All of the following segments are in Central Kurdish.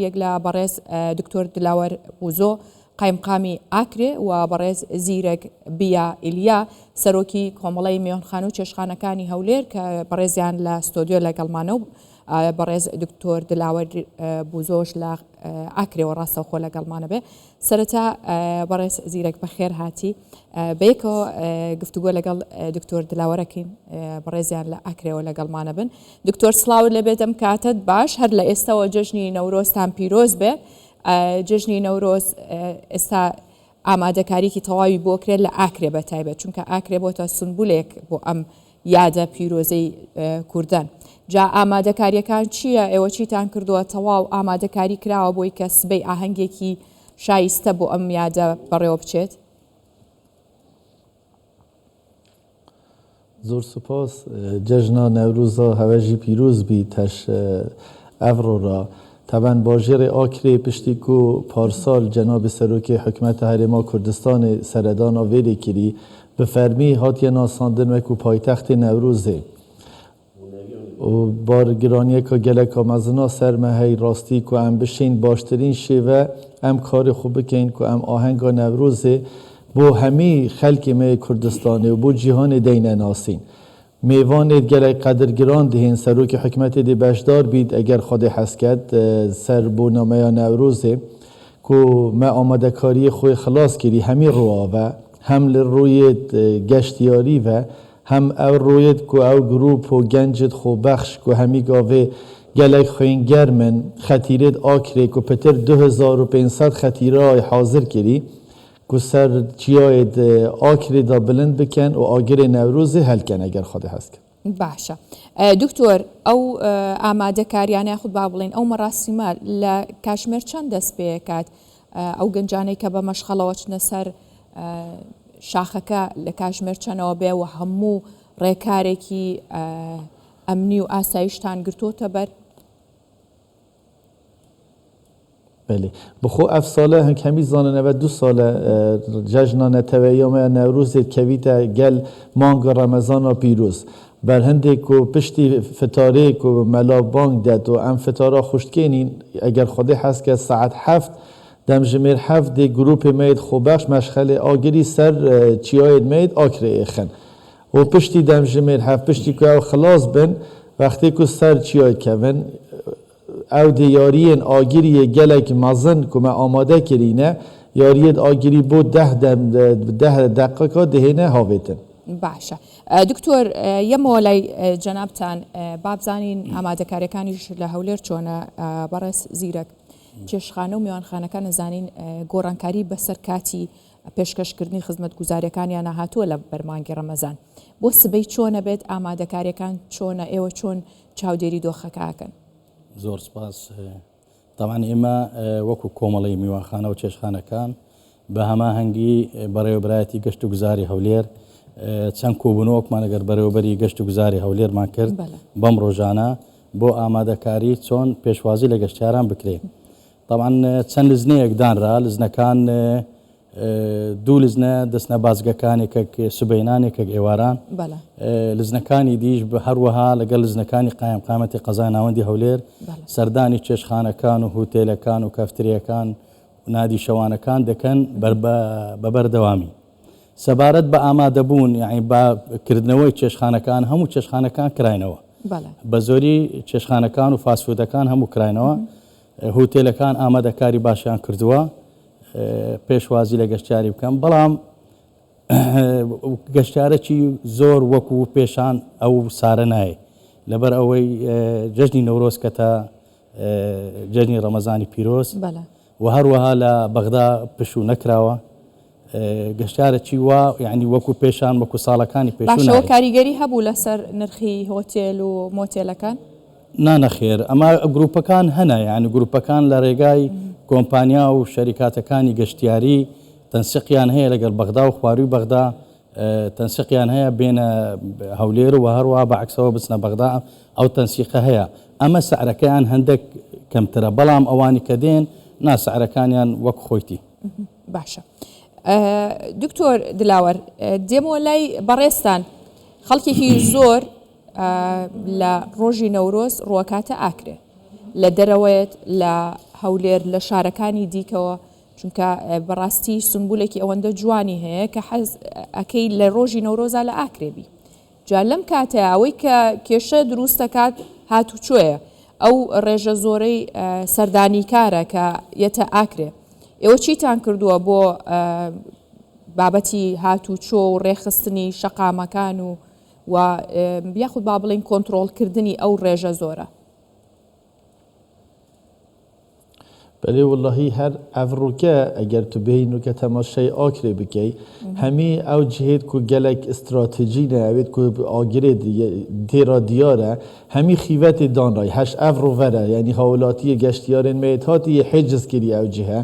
يقلا برز دكتور دلاور بوزو قایم قامی ئاکرێ و بەڕێز زیرەک بیا ئیلیا سەرۆکی کۆمەڵی میێنخانە و چێشخانەکانی هەولێر کە بەڕێزیان لە ستۆدیۆ لەگەڵمانە و بەڕێز دکتۆر دلاوەر بوزۆش لە ئاکرێەوە ڕاستەوخۆ لەگەڵمانە بێ. سەرەتا بەڕێز زیرەک بەخێر هاتی بەیەکەوە گفتوگۆ لەگەڵ دکتۆر دلاوەرەکەین بەڕێزیان لە ئاکرێەوە لەگەڵمانە بن. دکتۆر سڵاوت لەبێتم کاتت باش هەر لە ئێستاەوە جژنی نەورۆزتان پیرۆز بێ. جژنی نەورۆز ئێستا ئامادەکاریکی تەواوی بۆ کرێت لە ئاکرێ بە تایبەت چونکە ئاکرێ بۆتە سنبولێک بۆ ئەم یادە پیرۆزەی کوردان. جا ئامادەکاریەکان چییە؟ ئێوە چیتان کردووە تەواو ئامادەکاری کراوە بۆی کە سبەی ئاهەنگێکی شایستە بۆ ئەم یادە بەڕێوە بچێت؟ زۆر سوپاس. جژنا نەوروزە هەوەژی پیرۆز بی تەش ئەڤڕۆرا. طبعا باژێرê ئاکرێ پشتیک و پارسال جناب سەرۆکی حکومەتە هەرێما کوردستانê سەردana vêrê kirî bi fermî hatiye nasandin wekû paytextê Newrozê û bargiraniyeka geleka mezina ser me hey rastî ku em bişên baştirîn şêve em karê xwe bikin ku em ahenga Newrozê bo hemî xelkê me Kurdistanê û bo cîhanê deyne nasîn. Mêvanê gelek qedirgiran dihên serokê hikûmetê dê beşdar bît eger Xwedê hez ket ser bûnameya Newrozê ku me amadekariyê xwe xilas kirî hemî roya ve hem li royê geştiyarî ve hem ew royê ku ew grûp û gencit xwebexş ku hemî gavê gelek xwênger min xetîrê Akrê ku pitir 2500 xetîrayê hazir kirî ku ser çiyayê Akrê da bilind bikin û agirê Newrozê helkin eger Xwedê hez kir. باشە. دکتۆر ئەو ئامادەکاریانە خود با بڵێن ئەو مەراسیمە لە کاشمێر چەند دەست پێکات ئەو گەنجانەی کە بە مەشغەڵەوە چنە سەر شاخەکە لە کاشمێر چەنەوە بێ و هەموو ڕێکارێکی ئەمنی و ئاسایشتان گرتوتە بەر؟ بله بخو اف ساله هم کمی زانه و 2 ساله جشن نتویام نوروز کویتا گل مانگ رمضان پیروز بر هنده کو پشتی فتاره کو ملا بانگ داد و ام فتاره خوشتکنین اگر خودی هست که ساعت 7 دم جمیر 7 دی گروپ مید خوبخش مشغله آگری سر چیاید مید آکره اخن و پشتی دم جمیر 7 پشتی کو خلاص بن وقتی کو سر چیاید کون او دیارین آگیری گلک مزن که ما آماده کرینه یاریت آگیری بود 10 دقیقه دهینه هاویتن. باشه. دکتۆر یەمەوە لای جەنابتان بابزانین ئامادەکاریەکانیش لە هەولێر چۆنە بەڕێز زیرەک چێشخانە و میوانخانەکان نەزانین گۆڕانکاری بەسەر کاتی پێشکەشکردنی خزمەتگوزاریەکانیان هاتووە لە بەرمانگی ڕەمەزان بۆ سبەی چۆنە بێت ئامادەکاریەکان چۆنە ئێوە چۆن چاودێری دۆخەکەکەن؟ زۆر سپاس. طبعا ئێمە وەکو کۆمەڵی میوانخانە و چێشخانەکان بە هەماهەنگی بەڕێوەبرایەتی گەشت و گوزاری هەولێر چەند کۆبوونەوەکمان ئەگەر بەڕێوەبەری گەشت و گوزاری هەولێرمان کرد بەم ڕۆژانە بۆ ئامادەکاری چۆن پێشوازی لە گەشتیاران بکرێت. طبعا چەند لزنەیەک دانرا لزنەکان 2 لزنە دەستنە بازگەکانێکە سبەینانێکە ئێواران لزنەکانی دیش بە هەروەها لەگەڵ لزنەکانی قایم قامەتی قەزای ناوەندی هەولێر سەردانی چێشخانەکان و هوتێلەکان و کەفتریەکان و نادی شەوانەکان دەکەن بەبەردەوامی سەبارەت بە ئامادەبوون یعنی بەکردنەوەی چێشخانەکان هەموو چێشخانەکان کراینەوە بە زۆری چێشخانەکان و فاسفودەکان هەموو کراینەوە هوتێلەکان ئامادەکاری باشیان کردووە پێشوازی لە گەشتیاری بکەم بەڵام گەشتارێکی زۆر وەکو پێشان ئەو سارە نایە لەبەر ئەوەی جەژنی نەورۆز کە تا جەژنی ڕەمەزانی پیرۆز و هەروەها لە بەغدا پشوو نەکراوە گەشتارێکی وا یعنی وەکو پێشان وەکو ساڵەکانی پێشوو باشەوە کاریگەری هەبوو لەسەر نرخی هۆتێل و مۆتێلەکان؟ نانەخێر ئەمە گروپەکان هەنە یعنی گروپەکان لە ڕێگای کۆمپانیا و شەریکاتەکانی گەشتیاری تەنسیقیان هەیە لەگەڵ بەغدا و خواروی بەغدا تەنسیقیان هەیە بێنە هەولێر و هەروە بەعکسەوە بچنە بەغدا ئەو تەنسیقە هەیە ئەمە سعرەکەیان هەندێک کەمترە بەڵام ئەوانی کە دێن ناسعرەکانیان وەک خۆیتی. باشە. دکتۆر دلاوەر دێمەوە لای بەڕێستان خەڵکێکی زۆر لە ڕۆژی نەورۆز ڕوەکاتە ئاکرێ لە دەرەوەیەت لە هەولێر لە شارەکانی دیکەوە چونکە بەڕاستی سمبولێکی ئەوەندە جوانی هەیە کە حەز ئەکەی لە ڕۆژی نەورۆزا لە ئاکرێبی جا لەم کاتەیە ئەوەی کە کێشە دروست دەکات هاتوچۆیە ئەو ڕێژە زۆرەی سەردانی کارە کە یەتە ئاکرێ ئێوە چیتان کردووە بۆ بابەتی هاتوچۆ و ڕێخستنی شەقامەکان و یاخود با بڵین کۆنتڕۆڵکردنی ئەو ڕێژە زۆرە بەێ واللهی هەر ئەڤڕووکە ئەگەر تو بینوکە تەماشای ئاکرێ بکەی هەمی ئەو جهێت و گەلک استراتیجینە ئەوێت کو ئاگرێ تێرا دیارە هەمی خیڤەتی دانڕای هەش ئەڤڕۆ ڤەرە یعنی هاوڵاتیە گەشتیارن مێت هاتی حێجزکردی ئەو جهە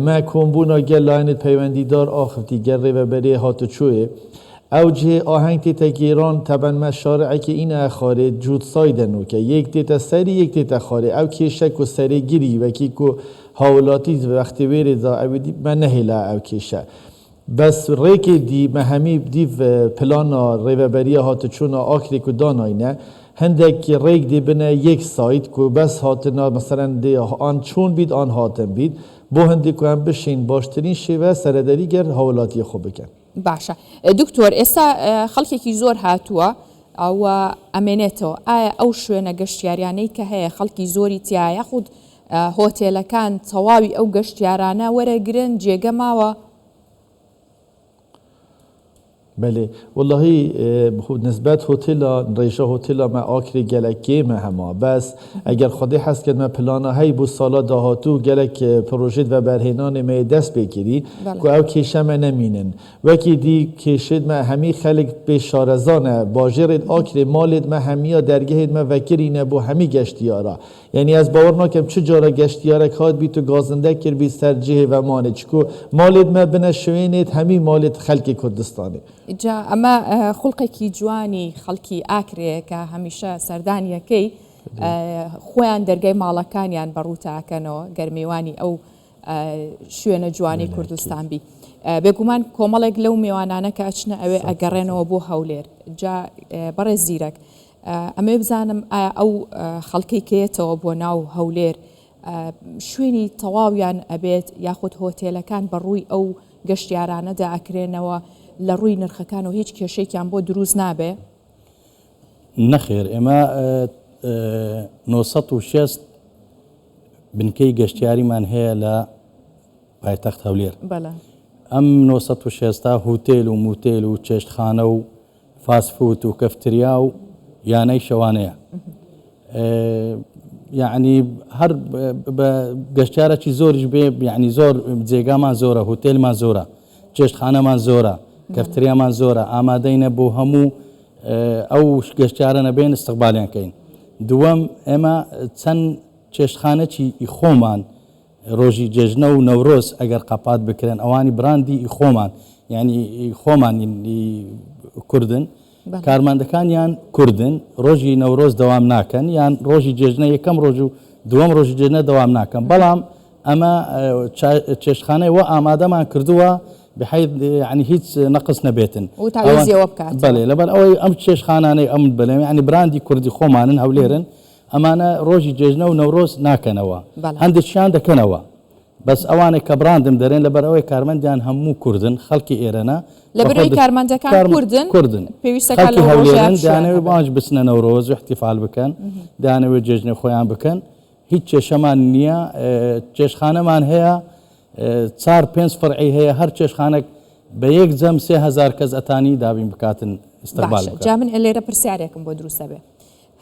ما کۆمبوونا گەل لاەنت پەیوەندیدار ئاخفتی گەر ڕێبەبەرێ هاتوچۆیە ئەو جێ ئاهەنگ تێتە گێران تەبەن مە شارعەکە ئینە خارێ جوود سایدەنوکە یەک تێتە سەری یەک تێتە خارێ ئەو کێشەک و سەرێ گیری وەکی و هاوڵاتی وەختی وێرێدا ئەوێ مە نەهێلا ئەو کێشە بەس ڕێکێ دی مە هەمی دیڤ پلانا ڕێبەبەریە هاتوچوونە ئاکرێک و داناینە هەندێک ڕێک دێ بنە یەک سایت و بەس هاتنا مەسەرەن دێ ئان چوون بیت ئان هاتن بیت بۆ هەندێک و ئەم بشین باشترین شێوە سەرەدەری گەر هاوڵاتی خۆ بکەن باشە دکتۆر ئێستا خەڵکێکی زۆر هاتووە ئەوە ئەمێنێتەوە ئایا ئەو شوێنە گەشتیاریانەی کە هەیە خەڵکی زۆری تایە خود هۆتێلەکان تەواوی ئەو گەشتیارانە وەرەگرن جێگە ماوە بله والله نسبت هتل ریشه هتل ما آکری گلکی ما هما بس اگر خودی هست که ما پلان های بو سالا دهاتو گلک پروژه و برهنان ما دست بگیری که او کیشه ما نمینن وکی دی کشید ما همی خلق به شارزانه باجرد آکری مالد ما همیا درگهید ما وکرینه بو همی گشتیارا یعنی از باور نکم چه جارا گشتیاره کاد بی تو گازنده کر بی سرجه و مانه چکو مالد ما بنشوینید همی مالد خلق کردستانه جا ئەمە خوڵقێکی جوانی خەڵکی ئاکرێ کە هەمیشە سەردانیەکەی خۆیان دەرگای ماڵەکانیان بەڕووتاکەنەوە گەرمێوانی ئەو شوێنە جوانی کوردستان بی بێگومان کۆمەڵێک لەو میوانانە کە ئەچنە ئەوێ ئەگەڕێنەوە بۆ هەولێر جا بەڕێز زیرەک ئەمێ بزانم ئایا ئەو خەڵکەی کێتەوە بۆ ناو هەولێر شوێنی تەواویان ئەبێت یاخود هۆتێلەکان بەڕووی ئەو گەشتیارانەدا ئەکرێنەوە لە ڕووی نرخەکان و هیچ کێشێکیان بۆ دروست نابێ نەخێر ئێمە 960 بنکەی گەشتیاریمان هەیە لە پایتەخت هەولێر ئەم 960 هوتێل و موتێل و چێشتخانە و فاسفوت و کەفتریا و یانەی شەوانەیە یعنی هەر گەشتیارێکی زۆریش بێ یعنی زۆر جێگامان زۆرە هوتێلمان زۆرە چێشتخانەمان زۆرە کەفتریامان زۆرە ئامادەینە بۆ هەموو ئەو گەشتیارە نەبێن استقبالیان کەین دووەم ئێمە چەند چێشتخانەی خۆمان ڕۆژی جێژنە و نەورۆز ئەگەر قەپات بکرێن ئەوانی براندی خۆمان یعنی خۆمان کوردن کارماندەکانیان کوردن ڕۆژی نەورۆز دەوام ناکەن یان ڕۆژی جێژنە یەکەم ڕۆژ و دووەم ڕۆژی جێژنە دەوام ناکەن بەڵام ئەمە چێشتخانەی وە ئامادەمان کردووە بحيث يعني هیچ نقص نەبێتن وتاویزیەوە بکات بەڵێ لەبەر ئەوەی ئەم چێشتخانانەی ئەم بڵێم ینی براندی کوردی خۆمانن هەولێرن ئەمانە ڕۆژی جێژنە و نەورۆز ناکەنەوە هەندێکیان دەکەنەوە بەس ئەوانێک کە براندم دەرێن لەبەر ئەوەی کارمەندیان هەموو کوردن خەڵکی ئێرەنە لەبەرەوەی کارمەندەکان کوردن خەڵکی هەولێرن دەیانەوێت بانج بچنە نەورۆز و احتیفال بکەن دەیانەوێت جێژنەی خۆیان بکەن هیچ کێشەمان نییە چێشتخانەمان هەیە 4-5 فەرعی هەیە هەر چێشتخانێک بە یەک جەم 3000 کەس ئەتانی دابین بکاتن استقبال بکات. جا من لێرە پرسیارێکم بۆ دروستە بێ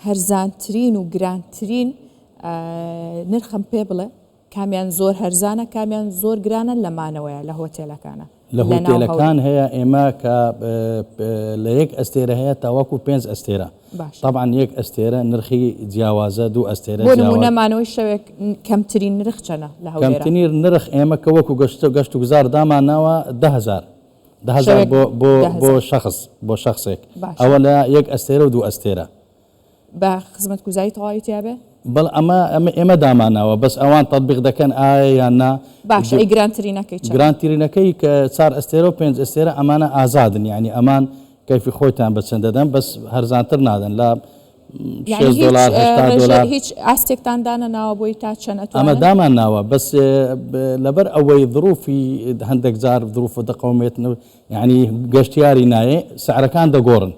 هەرزانترین و گرانترین نرخم پێ بڵێ کامیان زۆر هەرزانە کامیان زۆر گرانە لەمانەوەیە لە هۆتێلەکانە لە هۆتێلەکان هەیە ئێمە کە لە یەک ئەستێرە هەیە تاوەکو 5 ئەستێرە طبعا یەک ئەستێرە نرخی جیاوازە دوو ئەستێرە بۆ نمونەمانەوەی شەوێک کەمترین نرخ چەنە لە هەولێرە کەمترین نرخ ئێمە کە وەکو گەشت و گوزار داماناوە 10,000 بۆ شخصێک ئەوە لە یەک ئەستێرە و دوو ئەستێرە بە خزمەت گوزاری تەواوی تیابێ بەڵ ئێمە داماناوە بەس ئەوان تەطبیق دەکەن ئایا یان نا باش ئەی گرانترینەکەی کە 4 ئەستێرە و 5 ئەستێرە ئەمانە ئازادن یعنی ئەمان کەیفی خۆیتان بەچەند دەدەن بەس هەرزانتر نادەن لە $6 $8 هیچ ئاستێکتان دانەناوە بۆی تا چەند ئەمە ئەتوانن؟ دامان ناوە بەس لەبەر ئەوەی ظروفی هەندێک جار ظروف دەقەومێت ینی گەشتیاری نایە سعرەکان دەگۆڕن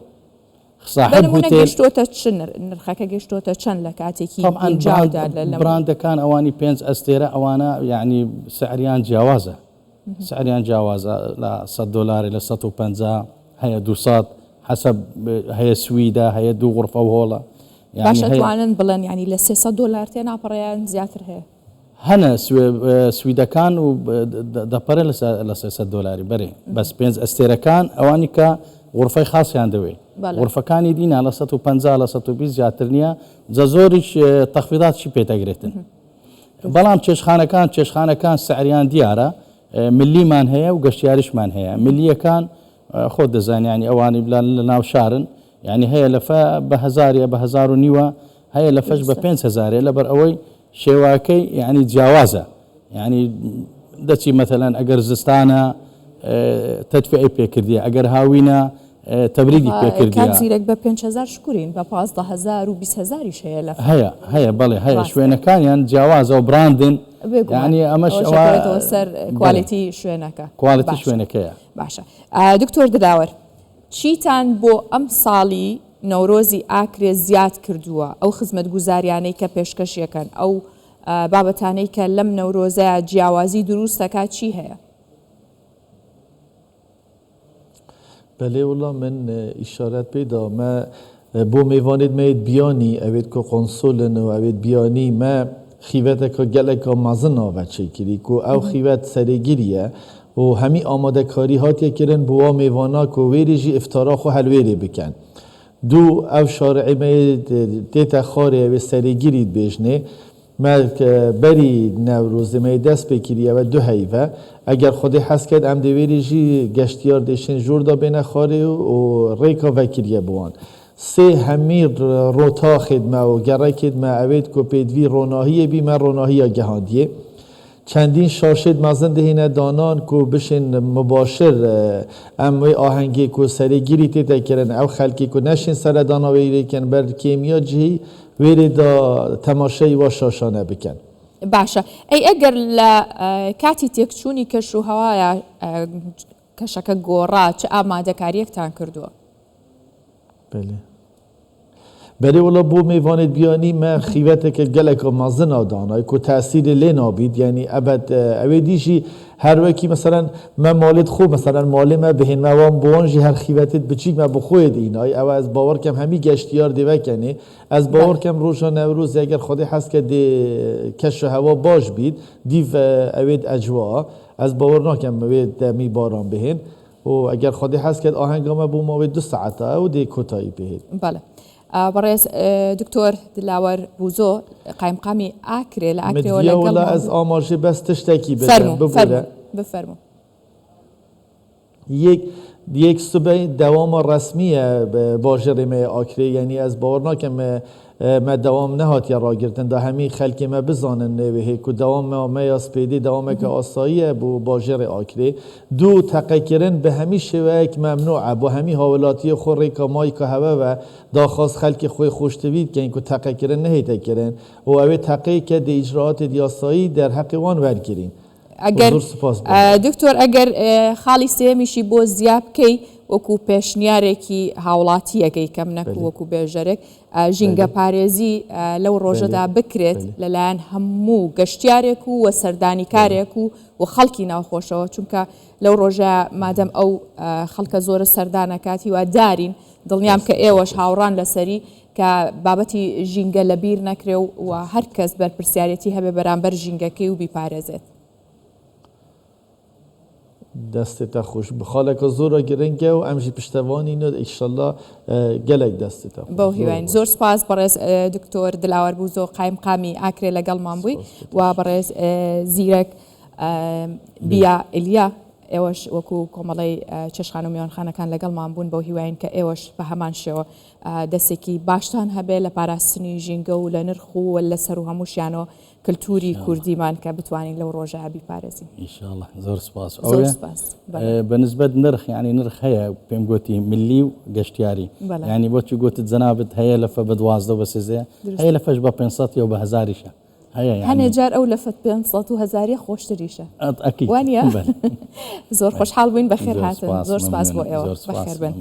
صاحب هوتێل گەشتۆتە چن نرخەکە گەشتۆتە چەند لە کاتێکی ئینجاودا لە براندەکان ئەوانی 5 ئەستێرە ئەوانە یعنی سعریان جیاوازە سعریان جیاوازە لە $100 لە 150 هەیە 200 حسب هەیە سویدا هەیە 2 غرفە و هۆڵە باشە توانن بڵێن ینی لە $300 تێ ناپەڕیان زیاتر هەیە هەنە سویدەکان و دەپەرە لە $300 بەرێ بەس 5 ئەستێرەکان ئەوانی کە غرفەی خاصیان دەوێت غرفەکانی دینا لە 150 لە 120 زیاتر نییە زۆریش تەخفیداتشی پێدەگرێتن بەڵام چێشخانەکان سعریان دیارە ملیمان هەیە و گەشتیاریشمان هەیە ملیەکان خۆ دەزانانی ئەوانی لە ناو شارن ینی هەیە لەفە بە 1000 بە 1500 هەیە لە فەش بە 5,000 لەبەر ئەوەی شێواکەی ینی جیاوازە ینی دەچی مەتەلەن ئەگەر زستانە تەدفیعی پێکردیە ئەگەر هاوینە تەبریدی پێکردیە زیرەک بە 5,000 شکورین بە 15,000 و 20,000 هەیە لە هەیە بەڵێ هەیە شوێنەکانیان جیاوازە و براندن ینی ئەمەش سەر کوالیتی شوێنەکە کوالیتی شوێنەکەیە باشە دکتۆر دلاوەر چیتان بۆ ئەم ساڵی نەورۆزی ئاکرێ زیاد کردووە ئەو خزمەت گوزاریانەی کە پێشکەشیەکەن ئەو بابەتانەی کە لەم نەورۆزەیە جیاوازی دروستەکە چی هەیە؟ بله والله من اشارت پیدا ما بو میوانید مید بیانی اوید که قنصولن و اوید بیانی ما خیوت که گله که مزن آوه چه کری که او خیوت سرگیریه و همی آماده کاری هاتیه کرن بوا میوانا که ویریجی افتارا خو حلویری بکن دو او شارعی مید دیتا خاره و سرگیرید بیجنه ما بری نوروز می دست بکیریه و 2 هیوه اگر خودی حس کرد ام دویریجی گشتیار دیشن جور دا بین خاره و ریکا وکیریه بوان 3 همیر روتا خدمه و گره خدمه اوید که پیدوی روناهی بی من روناهی گهاندیه چندین شاشد مزن دهینه دانان که بشن مباشر اموی آهنگی که سرگیری تیتا کرن او خلکی که نشین سر دانا ویری کن بر کیمیا جهی ویری دا تماشای و شاشانه بکن باشە ئەی ئەگەر لە کاتی تێکچوونی کەش و هەوایە کەشەکە گۆڕا چه ئامادەکاریەکتان کردووە؟ بله ولی بو میوانید بیانی من خیوته که گلک مازن آدانای که تأثیر لی نابید یعنی ابد اویدیشی هر وکی مثلا من مالت خوب مثلا مال ما بهن موام بوانجی هر خیوتت بچیک ما بخوید اینای او از باور کم همی گشتیار دیوه کنی از باور کم روزا نوروز اگر خودی حس که دی کش هوا باش بید دیو اوید اجوا از باور ناکم اوید دمی باران بهن و اگر خودی حس که آهنگام بو ما 2 ساعته او دی کتایی بهن بله بەڕێز دکتۆر دلاوەر بوزۆ قایمقامی ئاکرێ لە ئاکرێەوە لەگەڵ ئەس ئاماژێ بەس تشتێکی بفەرمو یک سبەی دەوامە ڕسمیە باژێڕی مە ئاکرێ یعنی ئەس باوەڕ ناکەم ما دوام نهاتیە ڕاگرتن دا هەمی خەلکی مە بزانن نێوێ کو دەوام مەیا سپێدی دەوامێکە ئاساییە بۆ باژێڕی ئاکرێ دوو تەقەکردن بە هەمی شێوەیەک مەمنوعە بۆ هەمی هاوڵاتیە خۆ ڕێکە مایکە هەوەوە داخواست خەلکی خۆی خۆشتوید کەین کو تەقەکردن نەهێتەکردن و ئەوێ تەقەیەکە دە ئیجراعاتی یاسایی دەرحەقی وان وەرگرین ئەگەر دکتۆر ئەگەر خاڵی سێمیشی بۆ زیاد بکەی وەکو پێشنیارێکی هاوڵاتیەکەی کەم نەکو وەکو بێژەرێک ژینگە پارێزی لەو ڕۆژەدا بکرێت لەلایەن هەموو گەشتیارێک و سەردانیکارێک و خەڵکی ناوخۆشەوە چونکە لەو ڕۆژە مادەم ئەو خەڵکە زۆرە سەردانەکاتی و دارین دڵنیام کە ئێوەش هاوڕان لەسەری کە بابەتی ژینگە لەبیر نەکرێ و هەر کەس بەرپرسیارەتی هەبێ بەرامبەر ژینگەکەی و بیپارێزێت دستت خوش بخالك زورا گرنگه و امشي پشتوانی نو ان شاء الله گلک دستت بو هیوان زور سپاس برز دکتۆر دلاوەر بوزۆ قایمقامی ئاکرێ لەگەڵمان بووی و بەڕێز زیرەک بیا ئیلیا ئێوەش وەکو کۆمەڵی چێشخانە و میوانخانەکان لەگەڵمان بوون بۆ هیواین کە ئێوەش بە هەمان شێوە دەستێکی باشتان هەبێ لە پاراستنی ژینگە و لە نرخ و لەسەر و هەمووشیانەوە کللتوری کوردیمان کە بتوانین لەو ڕۆژە بیپارێزین. ئینشاءالله زۆر سپاس. زۆر سپاس. بەنسبەت نرخ ینی نرخ هەیە پێم گوتی ملی و گەشتیاری ینی بۆچی گوتت جەنابەت هەیە لەفە بە 12 بە 13 هەیە لەفەش بە 500 و بە 1000یشە هەیە هەنێ جار ئەو لەفەت 500 و 1000 خۆشتریشە وانە زۆر خۆشحاڵ بووین بەخێر هاتن زۆر سپاس بۆ ئێوە بەخێر بن.